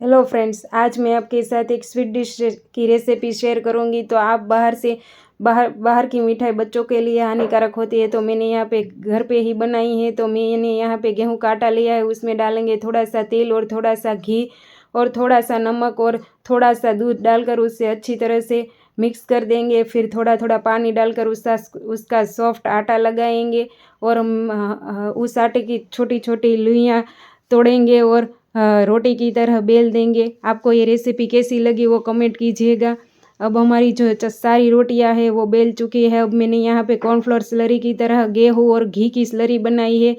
Hello friends, आज मैं आपके साथ एक स्वीट डिश की रेसिपी शेयर करूंगी। तो आप बाहर की मिठाई बच्चों के लिए हानिकारक होती है, तो मैंने यहाँ पे घर पे ही बनाई है। तो मैंने यहाँ पे गेहूं का आटा लिया है, उसमें डालेंगे थोड़ा सा तेल और थोड़ा सा घी और थोड़ा सा नमक और थोड़ा सा दूध डालकर उसे अच्छी तरह से मिक्स कर देंगे। फिर थोड़ा थोड़ा पानी डालकर उसका सॉफ्ट आटा लगाएंगे और हम उस आटे की छोटी छोटी लुइयाँ तोड़ेंगे और रोटी की तरह बेल देंगे। आपको ये रेसिपी कैसी लगी वो कमेंट कीजिएगा। अब हमारी जो सारी रोटियां है वो बेल चुकी है। अब मैंने यहाँ पे कॉर्नफ्लोर स्लरी की तरह गेहूँ और घी की स्लरी बनाई है।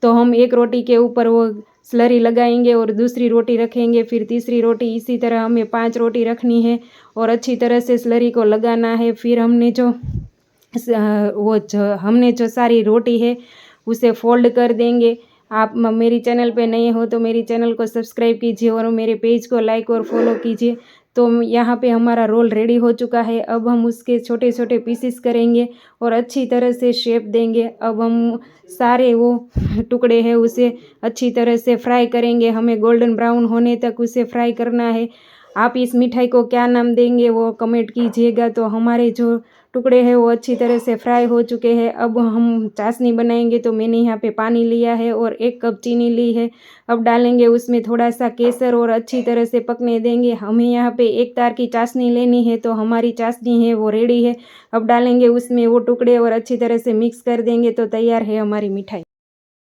तो हम एक रोटी के ऊपर वो स्लरी लगाएंगे और दूसरी रोटी रखेंगे, फिर तीसरी रोटी, इसी तरह हमें 5 रोटी रखनी है और अच्छी तरह से स्लरी को लगाना है। फिर हमने जो सारी रोटी है उसे फोल्ड कर देंगे। आप मेरी चैनल पे नए हो तो मेरी चैनल को सब्सक्राइब कीजिए और मेरे पेज को लाइक और फॉलो कीजिए। तो यहाँ पे हमारा रोल रेडी हो चुका है। अब हम उसके छोटे छोटे पीसेस करेंगे और अच्छी तरह से शेप देंगे। अब हम सारे वो टुकड़े हैं उसे अच्छी तरह से फ्राई करेंगे। हमें गोल्डन ब्राउन होने तक उसे फ्राई करना है। आप इस मिठाई को क्या नाम देंगे वो कमेंट कीजिएगा। तो हमारे जो टुकड़े हैं वो अच्छी तरह से फ्राई हो चुके हैं। अब हम चाशनी बनाएंगे। तो मैंने यहाँ पे पानी लिया है और 1 कप चीनी ली है। अब डालेंगे उसमें थोड़ा सा केसर और अच्छी तरह से पकने देंगे। हमें यहाँ पे 1 तार की चाशनी लेनी है, तो हमारी चाशनी है वो रेडी है। अब डालेंगे उसमें वो टुकड़े और अच्छी तरह से मिक्स कर देंगे। तो तैयार है हमारी मिठाई।